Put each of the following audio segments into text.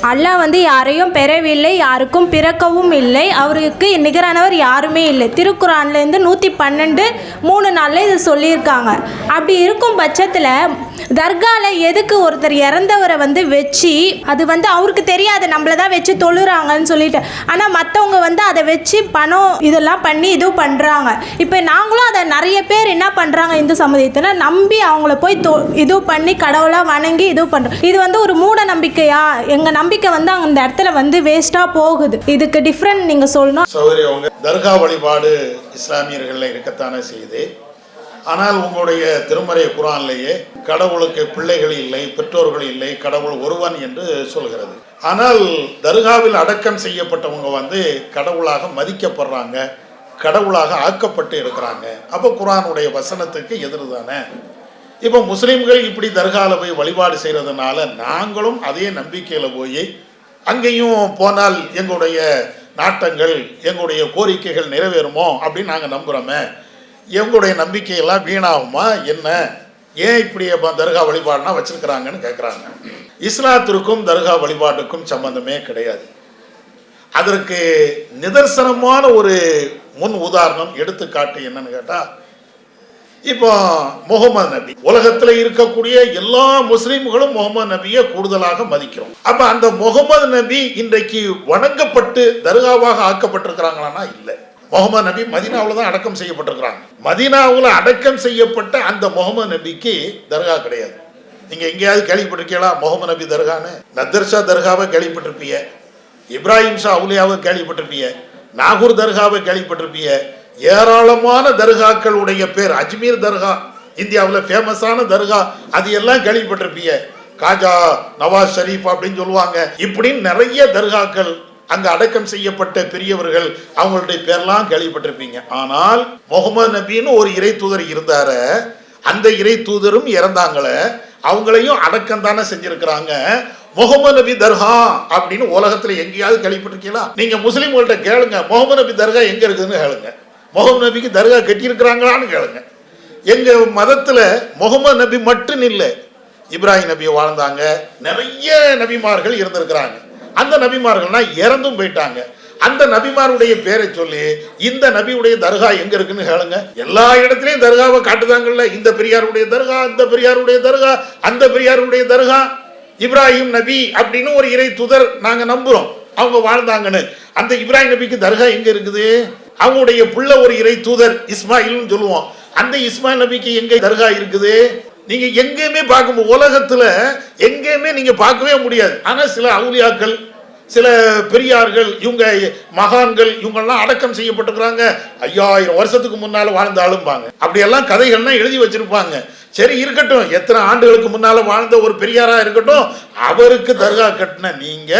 அல்லாஹ் வந்து யாரையும் பெறவில்லை, யாருக்கும் பிறக்கவும் இல்லை, அவருக்கு நிகரானவர் யாருமே இல்லை. திருக்குறான்லேருந்து 112:3 இது சொல்லியிருக்காங்க. அப்படி இருக்கும் பட்சத்தில் தர்காவில் எதுக்கு ஒருத்தர் இறந்தவரை வந்து வச்சு, அது வந்து அவருக்கு தெரியாது நம்மளை தான் வச்சு தொழுறாங்கன்னு சொல்லிட்டு, ஆனால் மற்றவங்க வந்து அதை வச்சு பணம் இதெல்லாம் பண்ணி இதுவும் பண்ணுறாங்க. இப்போ நாங்களும் அதை நிறைய பேர் என்ன பண்ணுறாங்க, இந்து சமுதாயத்தில் நம்பி அவங்கள போய் இது பண்ணி கடவுளாக வணங்கி இது பண்ணுறோம். இது வந்து ஒரு மூட நம்பிக்கையா? எங்கள் நம்பிக்கை வந்து அந்த இடத்துல வந்து வேஸ்ட்டாக போகுது. இதுக்கு டிஃப்ரெண்ட் நீங்கள் சொல்லணும். சௌகரி, அவங்க தர்கா வழிபாடு இஸ்லாமியர்களில் இருக்கத்தானே செய்யுது. ஆனால் உங்களுடைய திருமறை குர்ஆனிலேயே கடவுளுக்கு பிள்ளைகள் இல்லை, பெற்றோர்கள் இல்லை, கடவுள் ஒருவன் என்று சொல்கிறது. ஆனால் தர்காவில் அடக்கம் செய்யப்பட்டவங்க வந்து கடவுளாக மதிக்கப்படுறாங்க, கடவுளாக ஆக்கப்பட்டு இருக்கிறாங்க. அப்போ குர்ஆனுடைய வசனத்துக்கு எதிர் தானே. இப்போ முஸ்லீம்கள் இப்படி தர்காவில் போய் வழிபாடு செய்கிறதுனால நாங்களும் அதே நம்பிக்கையில் போய் அங்கேயும் போனால் எங்களுடைய நாட்டங்கள், எங்களுடைய கோரிக்கைகள் நிறைவேறுமோ அப்படின்னு நாங்கள் நம்புகிறோமே. எங்களுடைய நம்பிக்கையெல்லாம் வீணாகுமா என்ன? ஏன் இப்படி தர்கா வழிபாடுனா வச்சிருக்கிறாங்கன்னு கேட்குறாங்க. இஸ்லாத்திற்கும் தர்கா வழிபாட்டுக்கும் சம்பந்தமே கிடையாது. அதற்கு நிதர்சனமான ஒரு முன் உதாரணம் எடுத்துக்காட்டு என்னன்னு கேட்டால், இப்போ முகமது நபி, உலகத்தில் இருக்கக்கூடிய எல்லா முஸ்லீம்களும் முகமது நபியை கூடுதலாக மதிக்கிறோம். அப்போ அந்த முகமது நபி இன்றைக்கு வணங்கப்பட்டு தர்காவாக ஆக்கப்பட்டிருக்கிறாங்களான்னா இல்லை. முகமது நபி மதீனாவில் தான் அடக்கம் செய்யப்பட்டிருக்கிறாங்க. மதீனாவில் அடக்கம் செய்யப்பட்ட அந்த முகமது நபிக்கு தர்கா கிடையாது. நீங்கள் எங்கேயாவது கேள்விப்பட்டிருக்கீங்களா முகமது நபி தர்கான்னு? நதர்ஷா தர்காவை கேள்விப்பட்டிருப்பீங்க, இப்ராஹிம் ஷா அவுலியாவை கேள்விப்பட்டிருப்பீங்க, நாகூர் தர்காவை கேள்விப்பட்டிருப்பீங்க. ஏராளமான தர்காக்களுடைய பேர், அஜ்மீர் தர்கா இந்தியாவில் ஃபேமஸான தர்கா, அது எல்லாம் கேள்விப்பட்டிருப்பீங்க. காஜா நவாஸ் ஷரீஃப் அப்படின்னு சொல்லுவாங்க. இப்படின்னு நிறைய தர்காக்கள், அங்கே அடக்கம் செய்யப்பட்ட பெரியவர்கள், அவங்களுடைய பேர்லாம் கேள்விப்பட்டிருப்பீங்க. ஆனால் முகமது நபின்னு ஒரு இறை தூதர் இருந்தார, அந்த இறை தூதரும் இறந்தாங்களே, அவங்களையும் அடக்கம் தானே செஞ்சிருக்கிறாங்க. முகமது நபி தர்கா அப்படின்னு உலகத்தில் எங்கேயாவது கேள்விப்பட்டிருக்கீங்களா? நீங்க முஸ்லீம்கள்ட்ட கேளுங்க, முகமது நபி தர்கா எங்க இருக்குதுன்னு கேளுங்க. முகமது நபிக்கு தர்கா கட்டியிருக்கிறாங்களான்னு கேளுங்க. எங்க மதத்துல முகமது நபி மட்டும் இல்லை, இப்ராஹிம் நபி வாழ்ந்தாங்க, நிறைய நபிமார்கள் இருந்திருக்கிறாங்க. அந்த நபிமார்கள்னா இறந்தும் போயிட்டாங்க. அந்த நபிமாருடைய பேரை சொல்லி இந்த நபியுடைய தர்கா எங்க இருக்குன்னு கேளுங்க. எல்லா இடத்துலையும் தர்காவை காட்டுதாங்கல்ல. இந்த பெரியாருடைய தர்கா, அந்த பெரியாருடைய தர்கா, அந்த பெரியாருடைய தர்கா. இப்ராஹிம் நபி அப்படின்னு ஒரு இறை தூதர் நாங்க நம்புறோம், அவங்க வாழ்ந்தாங்கன்னு. அந்த இப்ராஹிம் நபிக்கு தர்கா எங்க இருக்குது? அவங்களுடைய புள்ள ஒரு இறை தூதர் இஸ்மாயில்னு சொல்லுவோம். அந்த இஸ்மாயில் நபிக்கு எங்க தர்கா இருக்குது? நீங்க எங்கேயுமே பார்க்க, உலகத்துல எங்கேயுமே நீங்க பார்க்கவே முடியாது. ஆனா சில அவுலியாக்கள், சில பெரியார்கள், இவங்க மகான்கள், இவங்கெல்லாம் அடக்கம் செய்யப்பட்டிருக்கிறாங்க 5000 வருஷத்துக்கு முன்னால வாழ்ந்த ஆளும்பாங்க. அப்படியெல்லாம் கதைகள்லாம் எழுதி வச்சிருப்பாங்க. சரி இருக்கட்டும், எத்தனை ஆண்டுகளுக்கு முன்னால வாழ்ந்த ஒரு பெரியாரா இருக்கட்டும், அவருக்கு தர்கா கட்டின நீங்க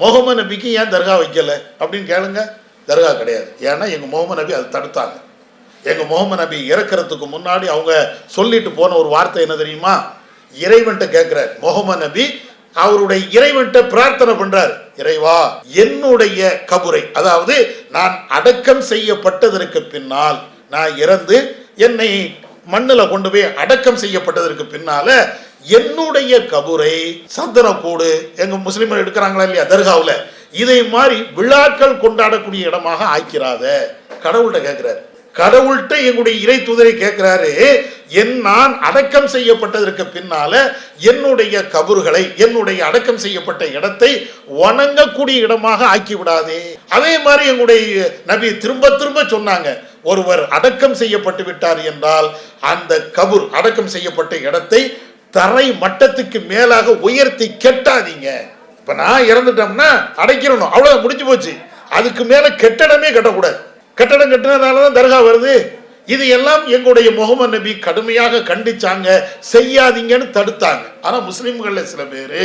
முகமது நபிக்கு ஏன் தர்கா வைக்கல அப்படின்னு கேளுங்க. தர்கா கிடையாது. ஏன்னா எங்க முகமது நபி அதை தடுத்தாங்க. எங்க முகமது நபி இறக்கிறதுக்கு முன்னாடி அவங்க சொல்லிட்டு போன ஒரு வார்த்தை என்ன தெரியுமா? இறைவன்ட்ட கேட்கிறார் முகமது நபி, அவருடைய இறைவன்ட்ட பிரார்த்தனை பண்றார், இறைவா என்னுடைய கபரை, அதாவது நான் அடக்கம் செய்யப்பட்டதற்கு பின்னால், நான் இறந்து என்னை மண்ணில் கொண்டு போய் அடக்கம் செய்யப்பட்டதற்கு பின்னால என்னுடைய கபரை சந்தனக்கூடு, எங்க முஸ்லிம்கள் எடுக்கிறாங்களா இல்லையா தர்காவில், இதை மாதிரி விழாக்கள் கொண்டாடக்கூடிய இடமாக ஆக்கிறாத கடவுள்கிட்ட கேட்கிறாரு. கடவுள்கிட்ட எங்களுடைய இறை தூதரை கேட்கிறாரு, நான் அடக்கம் செய்யப்பட்டதற்கு பின்னால என்னுடைய கபறுகளை, என்னுடைய அடக்கம் செய்யப்பட்ட இடத்தை வணங்கக்கூடிய இடமாக ஆக்கி விடாதே. அதே மாதிரி எங்களுடைய நபி திரும்ப திரும்ப சொன்னாங்க, ஒருவர் அடக்கம் செய்யப்பட்டு விட்டார் என்றால் அந்த கபூர், அடக்கம் செய்யப்பட்ட இடத்தை தரை மட்டத்துக்கு மேலாக உயர்த்தி கெட்டாதீங்க. இப்ப நான் இறந்துட்டோம்னா அடைக்கிறணும், அவ்வளவு முடிஞ்சு போச்சு. அதுக்கு மேல கெட்டடமே கட்டக்கூடாது. கட்டடம் கட்டினதாலதான் தர்கா வருது. இது எல்லாம் எங்களுடைய முகமது நபி கடுமையாக கண்டிச்சாங்க, செய்யாதீங்கன்னு தடுத்தாங்க. ஆனா முஸ்லிம்கள்ல சில பேரு,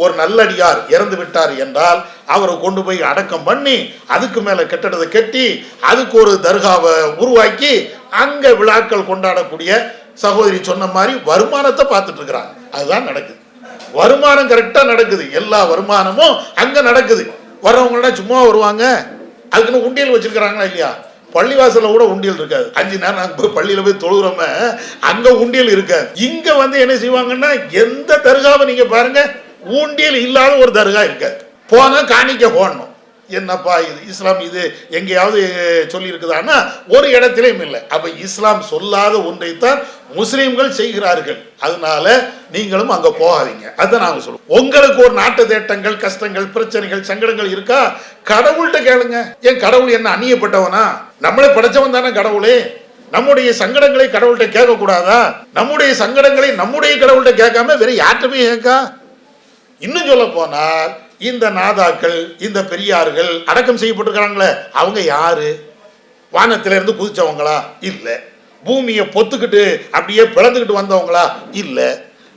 ஒரு நல்லடியார் இறந்து விட்டார் என்றால் அவரை கொண்டு போய் அடக்கம் பண்ணி அதுக்கு மேல கட்டடத்தை கட்டி அதுக்கு ஒரு தர்காவை உருவாக்கி அங்க விழாக்கள் கொண்டாடக்கூடிய சகோதரி சொன்ன மாதிரி வருமானத்தை பார்த்துட்டு இருக்கிறாங்க. அதுதான் நடக்குது. வருமானம் கரெக்டா நடக்குது, எல்லா வருமானமும் அங்க நடக்குது. வர்றவங்களாம் சும்மா வருவாங்க, அதுக்குன்னு உண்டியல் வச்சிருக்கிறாங்களா இல்லையா? பள்ளிவாசல கூட உண்டியல் இருக்காது. 5 நேரம் நாங்கள் போய் பள்ளியில போய் தொழுகிறோமே, அங்க உண்டியல் இருக்காது. இங்க வந்து என்ன செய்வாங்கன்னா, எந்த தர்காவை நீங்க பாருங்க, உண்டியல் இல்லாத ஒரு தர்கா இருக்காது. போனால் காணிக்க போடணும். என்னப்பா இது இஸ்லாம் இது எங்கேயாவது சொல்லியிருக்குதான்னா ஒரு இடத்திலையும் இல்லை. அப்போ இஸ்லாம் சொல்லாத ஒன்றைத்தான் முஸ்லீம்கள் செய்கிறார்கள். அதனால நீங்களும் அங்கே போகாதீங்க. அதுதான் நாங்கள் சொல்லுவோம். உங்களுக்கு ஒரு நாட்டு தேட்டங்கள், கஷ்டங்கள், பிரச்சனைகள், சங்கடங்கள் இருக்கா, கடவுள்கிட்ட கேளுங்க. ஏன் கடவுள் என்ன அந்நியப்பட்டவனா? நம்மளை படைச்சவன் தானே கடவுளே. நம்முடைய சங்கடங்களை கடவுள்கிட்ட கேட்கக்கூடாதா? நம்முடைய சங்கடங்களை நம்முடைய கடவுள்கிட்ட கேட்காம வேற யார்கிட்ட கேட்கா? இன்னும் சொல்ல போனால் இந்த நாதாக்கள், இந்த பெரியார்கள் அடக்கம் செய்யப்பட்டிருக்கிறாங்களே, அவங்க யாரு? வானத்திலிருந்து குதிச்சவங்களா? இல்லை. பூமியை பொத்துக்கிட்டு அப்படியே பிளந்துக்கிட்டு வந்தவங்களா? இல்லை.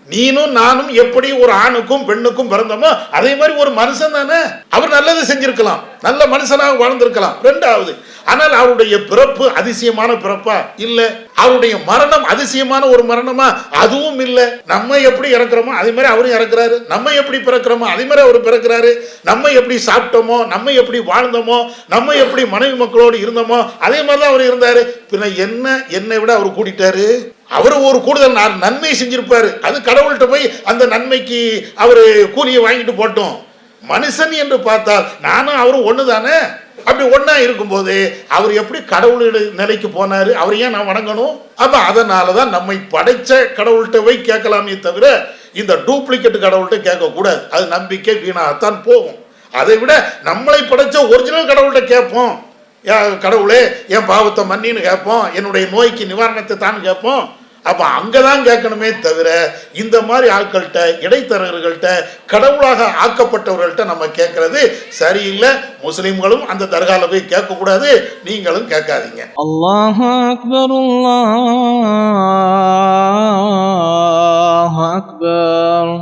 நீனும் நானும் எப்படி ஒரு ஆணுக்கும் பெண்ணுக்கும் பிறந்தோமோ அதே மாதிரி ஒரு மனுஷன் தானே. அவர் நல்லது செஞ்சிருக்கலாம், நல்ல மனுஷனாக வாழ்ந்திருக்கலாம். ரெண்டாவது, ஆனால் அவருடைய பிறப்பு அதிசயமான பிறப்பா? இல்லை. அவருடைய மரணம் அதிசயமான ஒரு மரணமா? அதுவும் இல்லை. நம்ம எப்படி இறக்குறோமோ அதே மாதிரி அவரும் இறக்குறாரு. நம்ம எப்படி பிறக்கிறோமோ அதே மாதிரி அவர் பிறக்கிறாரு. நம்ம எப்படி சாப்பிட்டோமோ, நம்ம எப்படி வாழ்ந்தோமோ, நம்ம எப்படி மனைவி மக்களோடு இருந்தோமோ அதே மாதிரி தான் அவர் இருந்தாரு. பின்ன என்ன, என்னை விட அவர் கூட்டிட்டாரு. அவர் ஒரு கூடுதல் நன்மை செஞ்சிருப்பாரு. அது கடவுள்கிட்ட போய் அந்த நன்மைக்கு அவர் கூலியை வாங்கிட்டு போட்டோம். மனுஷன் என்று பார்த்தால் நானும் அவரும் ஒன்று தானே. அப்படி ஒன்றா இருக்கும்போது அவர் எப்படி கடவுளுடைய நிலைக்கு போனார்? அவர் ஏன் நான் வணங்கணும்? அப்போ அதனால தான் நம்மை படைச்ச கடவுள்கிட்ட போய் கேட்கலாமே தவிர இந்த டூப்ளிகேட் கடவுள்கிட்ட கேட்கக்கூடாது. அது நம்பிக்கை வீணாகத்தான் போகும். அதை விட நம்மளை படைச்ச ஒரிஜினல் கடவுள்கிட்ட கேட்போம். கடவுளே என் பாவத்தை மன்னின்னு கேட்போம், என்னுடைய நோய்க்கு நிவாரணத்தை தான் கேட்போம். அப்போ அங்கே தான் கேட்கணுமே தவிர இந்த மாதிரி ஆட்கள்கிட்ட, இடைத்தரகர்கள்ட்ட, கடவுளாக ஆக்கப்பட்டவர்கள்ட்ட நம்ம கேட்கறது சரியில்லை. முஸ்லிம்களும் அந்த தர்கால போய் கேட்கக்கூடாது, நீங்களும் கேட்காதீங்க. அல்லாஹு அக்பர், அல்லாஹு அக்பர்.